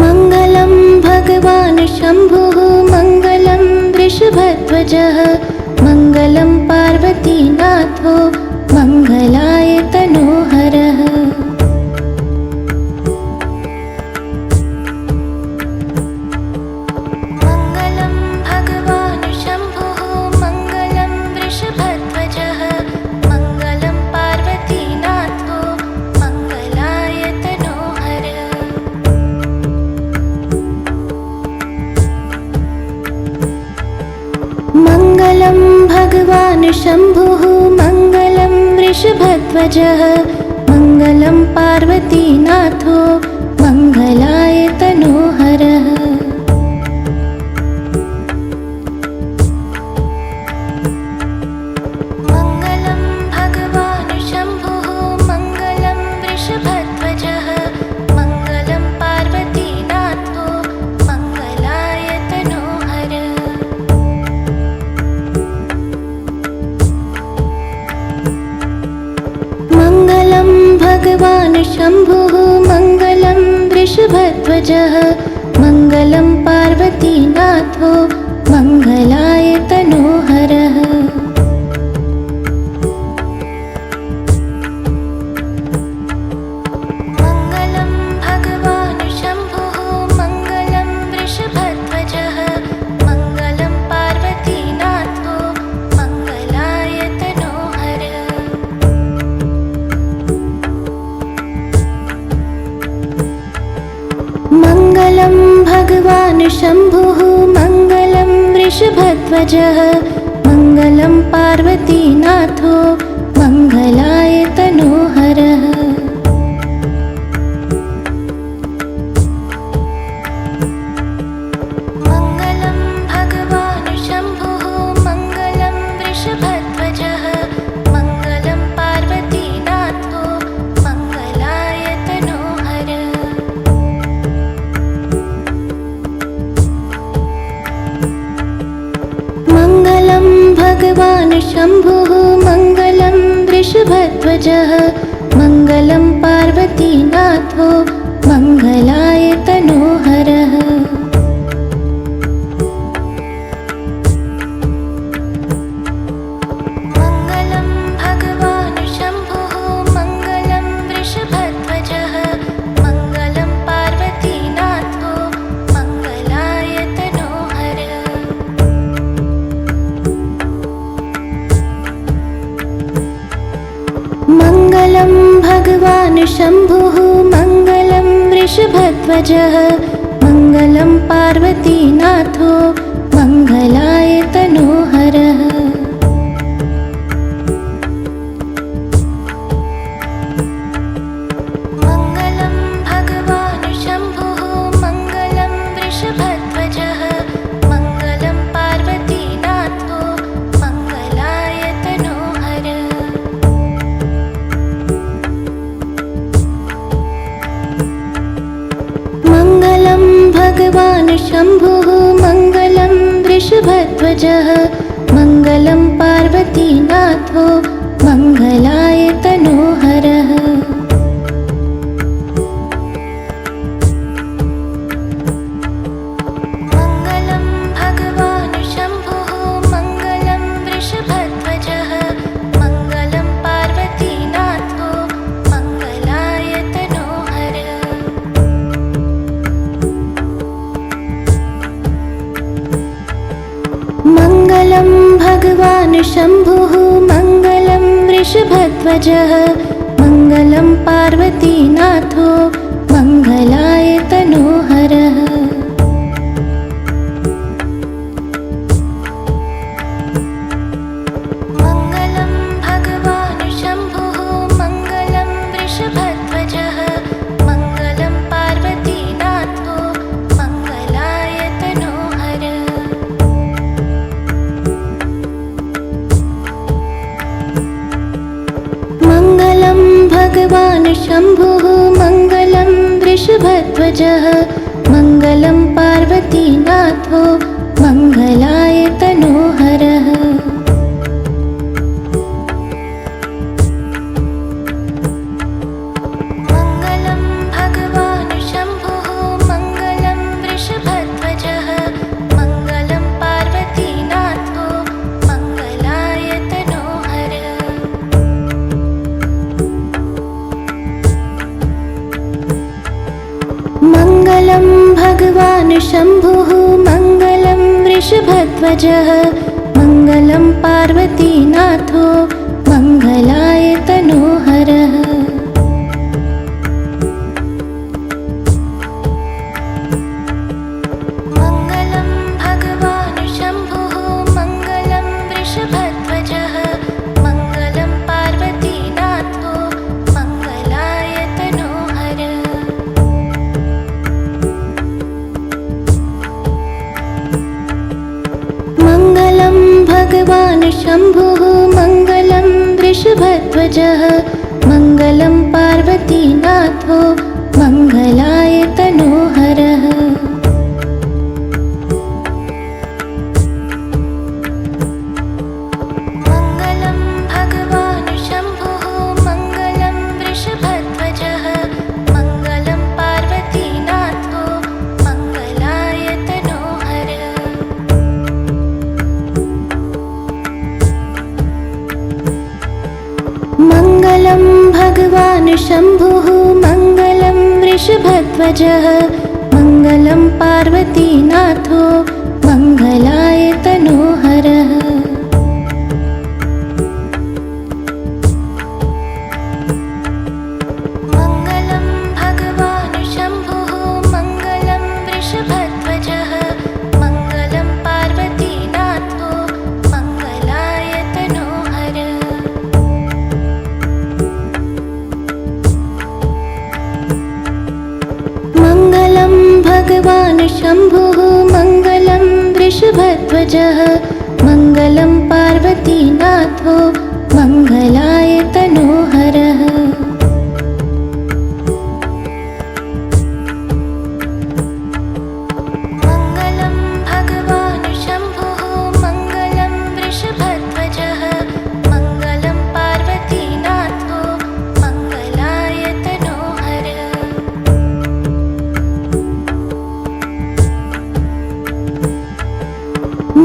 मङ्गलं भगवान् शम्भुः मङ्गलं वृषभध्वजः मङ्गलं पार्वतीनाथो मङ्गलाय तनोहरः। मङ्गलं भगवान् शम्भुः मङ्गलं वृषभध्वजः मङ्गलं पार्वतीनाथो मङ्गलाय तनोहरः। मङ्गलं भगवान् शम्भुः मङ्गलं वृषभध्वजः मङ्गलं पार्वतीनाथो मङ्गलाय तनोहरः। मङ्गलं भगवान् शम्भुः मङ्गलं वृषभध्वजः मङ्गलं पार्वतीनाथो मङ्गलाय तनोहरः। मङ्गलं भगवान् शम्भुः मङ्गलं वृषभध्वजः मङ्गलं पार्वतीनाथो मङ्गलाय तनोहरः। मङ्गलं भगवान् शम्भुः मङ्गलं वृषभध्वजः मङ्गलं पार्वतीनाथो मङ्गलाय तनोहरः। मङ्गलं भगवान् शम्भुः मङ्गलं वृषभध्वजः मङ्गलं पार्वतीनाथो मङ्गलाय तनोहरः। मङ्गलं भगवान् शम्भुः मङ्गलं वृषभध्वजः मङ्गलं पार्वतीनाथो मङ्गलाय तनोहरः। मङ्गलं भगवान् शम्भुः मङ्गलं वृषभध्वजः मङ्गलं पार्वतीनाथो मङ्गलाय तनोहरः। मङ्गलं भगवान् शम्भुः मङ्गलं वृषभध्वजः मङ्गलं पार्वतीनाथो मङ्गलाय तनोहरः। मङ्गलं भगवान् शम्भुः मङ्गलं वृषभध्वजः मङ्गलं पार्वतीनाथो मङ्गलाय तनोहरः। मङ्गलं भगवान् शम्भुः मङ्गलं वृषभध्वजः मङ्गलं पार्वतीनाथो मङ्गलाय तनोहरः। मङ्गलं भगवान् शम्भुः मङ्गलं वृषभध्वजः मङ्गलं पार्वतीनाथो मङ्गलाय तनोहरः। मङ्गलं भगवान् शम्भुः मङ्गलं वृषभध्वजः शम्भुः मङ्गलं वृषभध्वजः मङ्गलं पार्वतीनाथो मङ्गलाय तनोहरः। मङ्गलं भगवान् शम्भुः मङ्गलं वृषभध्वजः मङ्गलं पार्वतीनाथो मङ्गलाय तनोहरः। मङ्गलं भगवान् शम्भुः मङ्गलं वृषभध्वजः मङ्गलं पार्वतीनाथो मङ्गलाय तनोहरः। मङ्गलं भगवान् शम्भुः मङ्गलं वृषभध्वजः मङ्गलं पार्वतीनाथो मङ्गलाय तनोहरः। मङ्गलं भगवान् शम्भुः मङ्गलं वृषभध्वजः मङ्गलं पार्वतीनाथो मङ्गलाय तनोहरः। मङ्गलं भगवान् शम्भुः मङ्गलं वृषभध्वजः मङ्गलं पार्वतीनाथो मङ्गलाय तनोहरः। मङ्गलं भगवान् शम्भुः मङ्गलं वृषभध्वजः मङ्गलं पार्वतीनाथो मङ्गलाय तनोहरः। मङ्गलं भगवान् शम्भुः मङ्गलं वृषभध्वजः मङ्गलं पार्वतीनाथो मङ्गलाय तनोहरः। मङ्गलं भगवान् शम्भुः मङ्गलं वृषभध्वजः मङ्गलं पार्वतीनाथो मङ्गलाय तनोहरः। मङ्गलं भगवान् शम्भुः मङ्गलं वृषभध्वजः मङ्गलं पार्वतीनाथो मङ्गलाय तनोहरः। मङ्गलं भगवान् शम्भुः मङ्गलं वृषभध्वजः मङ्गलं पार्वतीनाथो मङ्गलाय तनोहरः। मङ्गलं भगवान् शम्भुः मङ्गलं वृषभध्वजः मङ्गलं पार्वतीनाथो मङ्गलाय तनोहरः।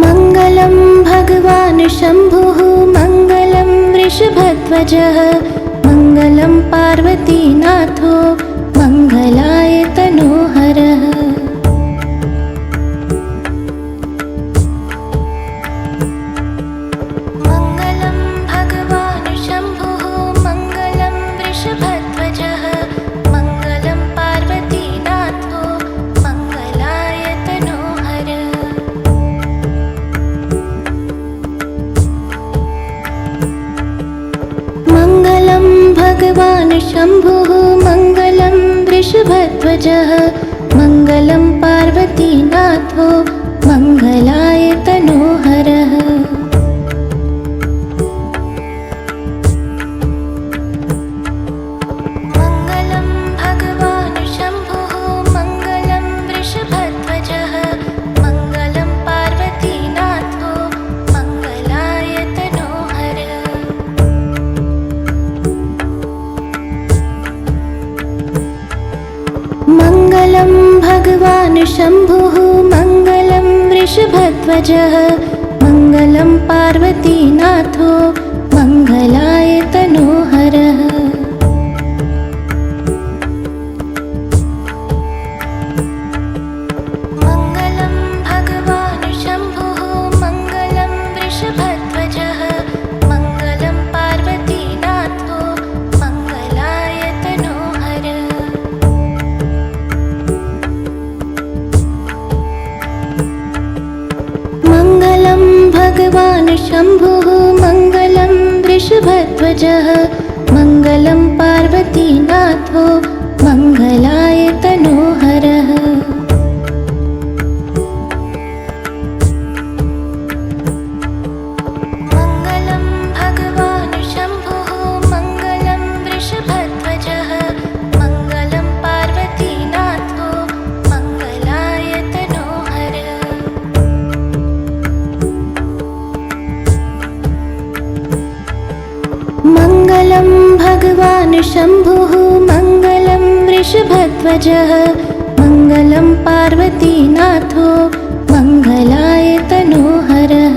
मङ्गलं भगवान् शम्भुः मङ्गलं वृषभध्वजः मङ्गलं पार्वतीनाथो मङ्गलाय तनोहरः। मङ्गलं भगवान् शम्भुः मङ्गलं वृषभध्वजः मङ्गलं पार्वतीनाथो मङ्गलाय तनोहरः। मङ्गलं भगवान् शम्भुः मङ्गलं वृषभध्वजः मङ्गलं पार्वतीनाथो मङ्गलाय तनोहरः। मङ्गलं भगवान् शम्भुः मङ्गलं वृषभध्वजः मङ्गलं पार्वतीनाथो मङ्गलाय तनोहरः। मङ्गलं भगवान् शम्भुः मङ्गलं वृषभध्वजः मङ्गलं पार्वतीनाथो मङ्गलाय तनोहरः। मङ्गलं भगवान् शम्भुः मङ्गलं वृषभध्वजः भगवान् शम्भुः मङ्गलं वृषभध्वजः मङ्गलं पार्वतीनाथो मङ्गलाय तनोहरः। मङ्गलं भगवान् शम्भुः मङ्गलं वृषभध्वजः मङ्गलं पार्वतीनाथो मङ्गलाय तनोहरः। मङ्गलं भगवान् शम्भुः मङ्गलं वृषभध्वजः मङ्गलं पार्वतीनाथो मङ्गलाय तनोहरः।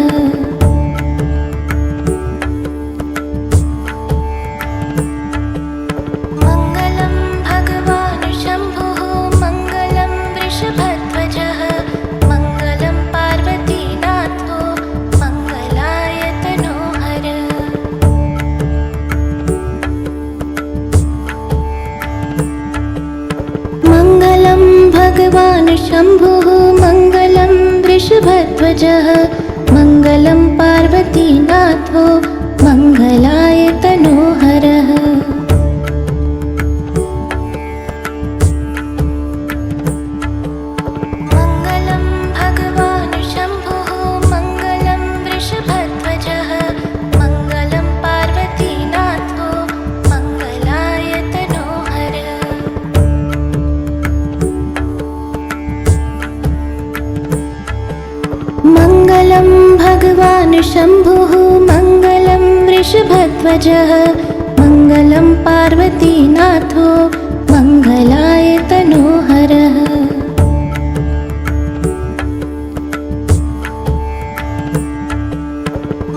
मङ्गलं भगवान् शम्भुः मङ्गलं वृषभध्वजः मङ्गलं पार्वतीनाथो मङ्गलाय तनोहरः। मङ्गलं भगवान् शम्भुः मङ्गलं वृषभध्वजः मङ्गलं पार्वतीनाथो मङ्गलाय तनोहरः। मङ्गलं भगवान् शम्भुः मङ्गलं वृषभध्वजः मङ्गलं पार्वतीनाथो मङ्गलाय तनोहरः। मङ्गलं भगवान् शम्भुः मङ्गलं वृषभध्वजः मङ्गलं पार्वतीनाथो मङ्गलाय तनोहरः।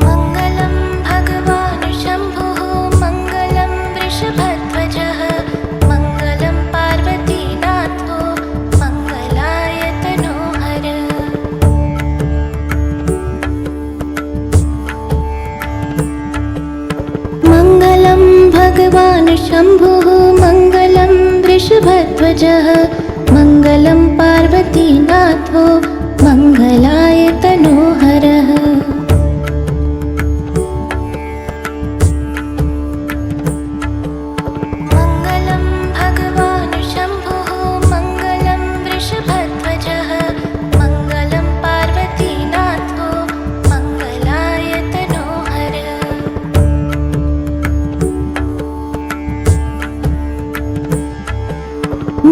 मङ्गलं भगवान् शम्भुः मङ्गलं वृषभध्वजः मङ्गलं पार्वतीनाथो मङ्गलाय तनोहरः। मङ्गलं भगवान् शम्भुः मङ्गलं वृषभध्वजः मङ्गलं पार्वतीनाथो मङ्गलाय तनोहरः। मङ्गलं भगवान् शम्भुः मङ्गलं वृषभध्वजः मङ्गलं पार्वतीनाथो मङ्गलाय तनोहरः।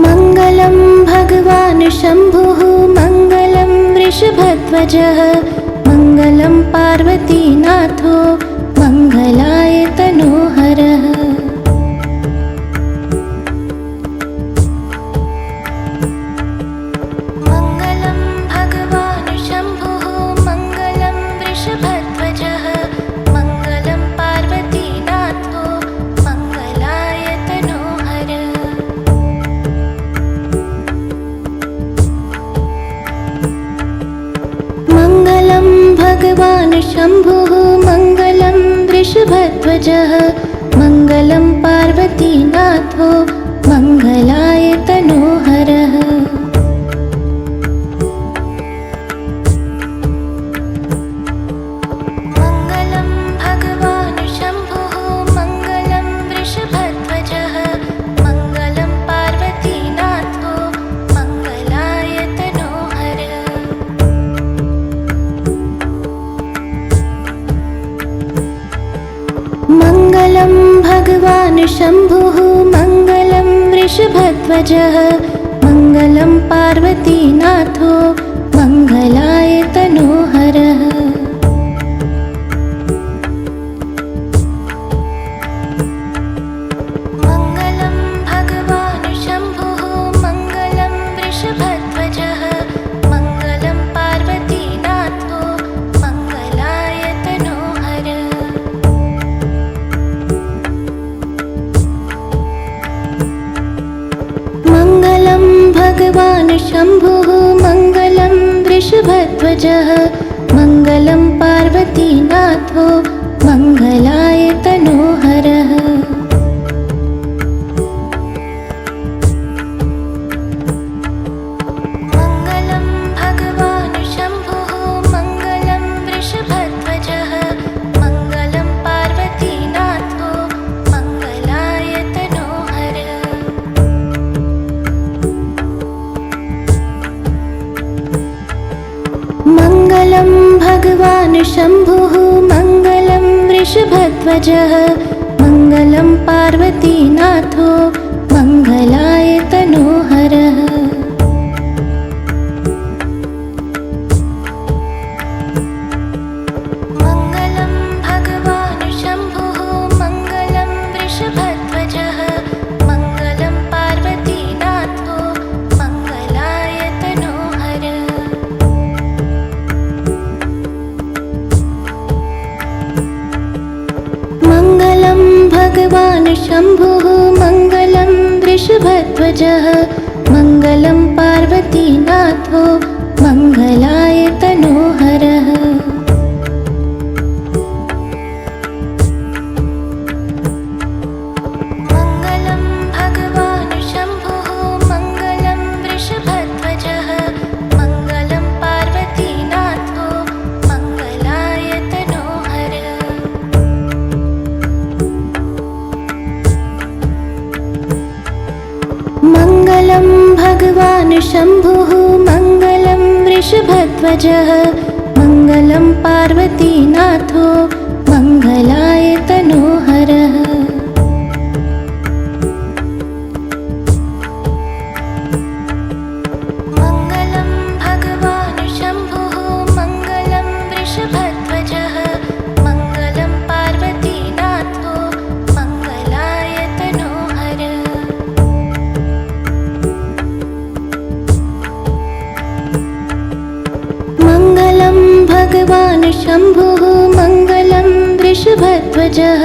मङ्गलं भगवान् शम्भुः मङ्गलं वृषभध्वजः मङ्गलं पार्वतीनाथो मङ्गलाय तनोहरः। मङ्गलं भगवान् शम्भुः मङ्गलं वृषभध्वजः मङ्गलं पार्वतीनाथो मङ्गलाय तनोहरः। मङ्गलं भगवान् शम्भुः मङ्गलं वृषभध्वजः मङ्गलं पार्वतीनाथो मङ्गलाय तनोहरः। मङ्गलं भगवान् शम्भुः मङ्गलं वृषभध्वजः मङ्गलं पार्वतीनाथो मङ्गलाय तनोहरः। मङ्गलं भगवान् शम्भुः मङ्गलं वृषभध्वजः मङ्गलं पार्वतीनाथो मङ्गलाय तनोहरः। मङ्गलं भगवान् शम्भुः मङ्गलं वृषभध्वजः मङ्गलं पार्वतीनाथो मङ्गलाय तनोहरः। मङ्गलं भगवान् शम्भुः मङ्गलं वृषभध्वजः मङ्गलं पार्वतीनाथो मङ्गलाय तनोहरः। मङ्गलं भगवान् शम्भुः मङ्गलं वृषभध्वजः भगवान् शम्भुः मङ्गलं वृषभध्वजः मङ्गलं पार्वतीनाथो मङ्गलाय तनोहरः। मङ्गलं भगवान् शम्भुः मङ्गलं वृषभध्वजः मङ्गलं पार्वतीनाथो मङ्गलाय तनोहरः। मङ्गलं भगवान् शम्भुः मङ्गलं वृषभध्वजः मङ्गलं पार्वतीनाथो मङ्गलाय तनोहरः। मङ्गलं भगवान् शम्भुः मङ्गलं वृषभध्वजः मङ्गलं पार्वतीनाथो मङ्गलाय तनोहरः। मङ्गलं भगवान् शम्भुः मङ्गलं वृषभध्वजः मङ्गलं पार्वतीनाथो मङ्गलाय तनोहरः। मङ्गलं भगवान् शम्भुः मङ्गलं वृषभध्वजः मङ्गलं पार्वतीनाथो मङ्गलाय तनोहरः। मङ्गलं भगवान् शम्भुः मङ्गलं वृषभध्वजः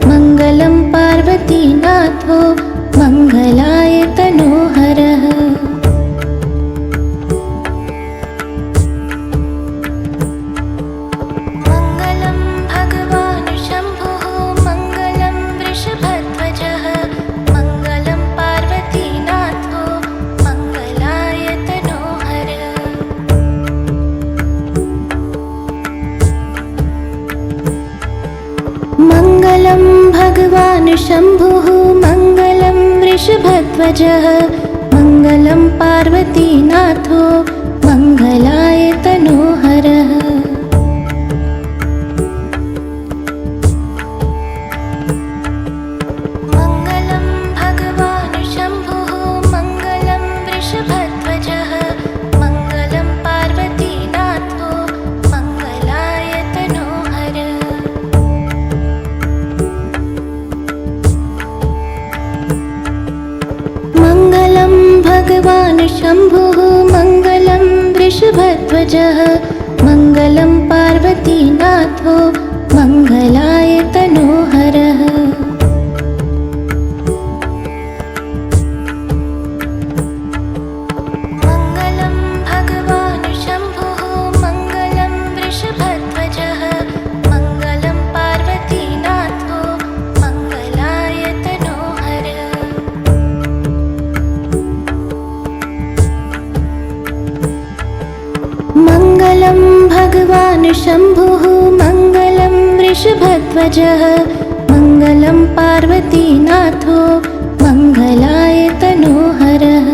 मङ्गलं पार्वतीनाथो मङ्गलाय तनोहरः। मङ्गलं भगवान् शम्भुः मङ्गलं वृषभध्वजः मङ्गलं पार्वतीनाथो मङ्गलाय तनोहरः। मङ्गलं भगवान् शम्भुः मङ्गलं वृषभध्वजः मङ्गलं पार्वतीनाथो मङ्गलाय तनोहरः। मङ्गलं भगवान् शम्भुः मङ्गलं वृषभध्वजः मङ्गलं पार्वतीनाथो मङ्गलाय तनोहरः। मङ्गलं भगवान् शम्भुः मङ्गलं वृषभध्वजः मङ्गलं पार्वतीनाथो मङ्गलाय तनोहरः। मङ्गलं भगवान् शम्भुः मङ्गलं वृषभध्वजः मङ्गलं पार्वतीनाथो मङ्गलाय तनोहरः। मङ्गलं भगवान् शम्भुः मङ्गलं वृषभध्वजः मङ्गलं पार्वतीनाथो मङ्गलाय तनोहरः।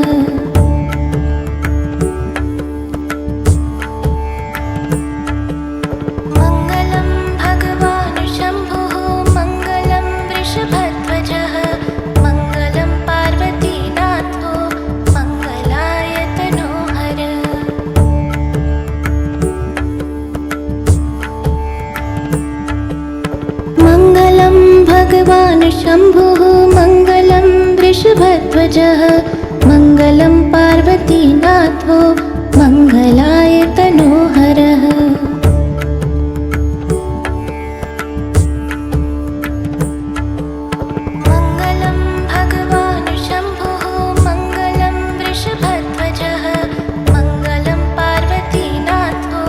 मङ्गलं भगवान् शम्भुः मङ्गलं वृषभध्वजः मङ्गलं पार्वतीनाथो मङ्गलाय तनोहरः। मङ्गलं भगवान् शम्भुः मङ्गलं वृषभध्वजः मङ्गलं पार्वतीनाथो मङ्गलाय तनोहरः। मङ्गलं भगवान् शम्भुः मङ्गलं वृषभध्वजः मङ्गलं पार्वतीनाथो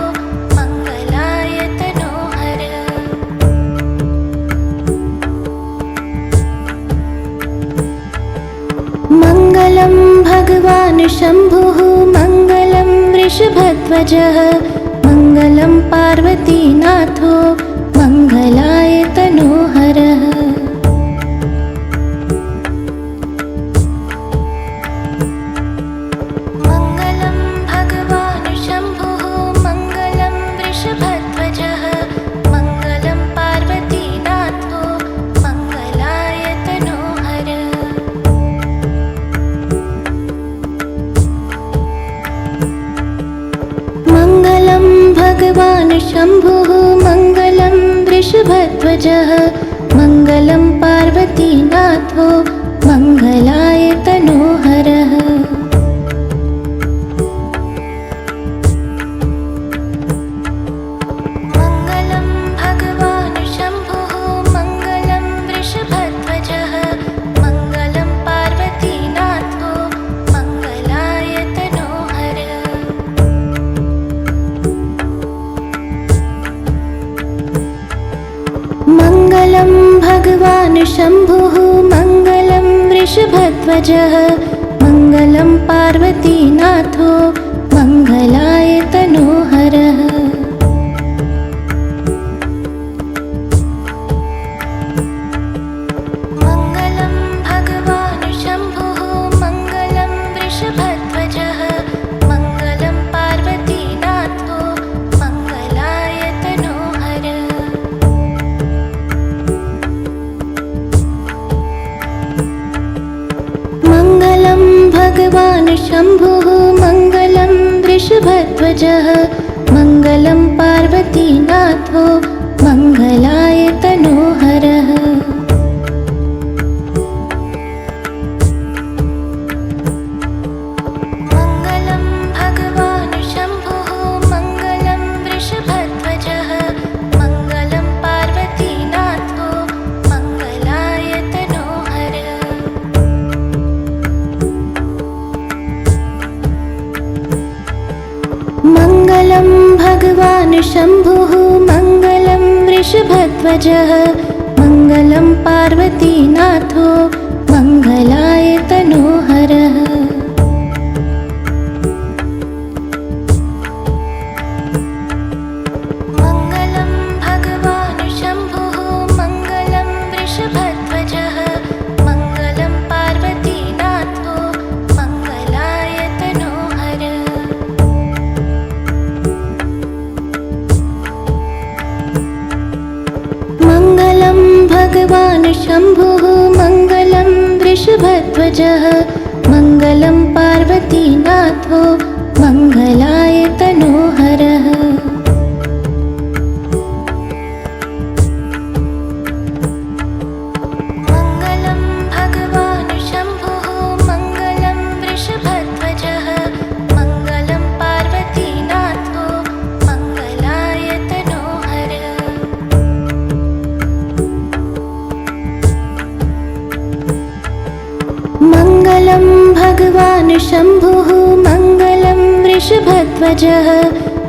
मङ्गलाय तनोहरः। मङ्गलं भगवान् शम्भुः मङ्गलं वृषभध्वजः मङ्गलं पार्वतीनाथो मङ्गलाय तनोहरः। मङ्गलं भगवान् शम्भुः मङ्गलं वृषभध्वजः वृषभध्वजः मङ्गलं पार्वतीनाथो मङ्गलाय तनोहरः। मङ्गलं भगवान् शम्भुः मङ्गलं वृषभध्वजः मङ्गलं पार्वतीनाथो मङ्गलाय तनोहरः। मङ्गलं भगवान् शम्भुः मङ्गलं वृषभध्वजः मङ्गलं पार्वतीनाथो मङ्गलाय तनोहरः। मङ्गलं भगवान् शम्भुः मङ्गलं वृषभध्वजः मङ्गलं पार्वतीनाथो मङ्गलाय तनोहरः। मङ्गलं भगवान् शम्भुः मङ्गलं वृषभध्वजः मङ्गलं पार्वतीनाथो मङ्गलाय तनोहरः। मङ्गलं भगवान् शम्भुः मङ्गलं वृषभध्वजः मङ्गलं पार्वतीनाथो मङ्गलाय तनोहरः। मङ्गलं भगवान् शम्भुः मङ्गलं वृषभध्वजः मङ्गलं पार्वतीनाथो मङ्गलाय तनोहरः। मङ्गलं भगवान् शम्भुः मङ्गलं वृषभध्वजः मङ्गलं पार्वतीनाथो मङ्गलाय तनोहरः। मङ्गलं भगवान् शम्भुः मङ्गलं वृषभध्वजः मङ्गलं पार्वतीनाथो मङ्गलाय तनोहरः। मङ्गलं भगवान् शम्भुः मङ्गलं वृषभध्वजः मङ्गलं पार्वतीनाथो मङ्गलाय तनोहरः। मङ्गलं भगवान् शम्भुः मङ्गलं वृषभध्वजः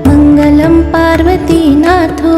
मङ्गलं पार्वतीनाथो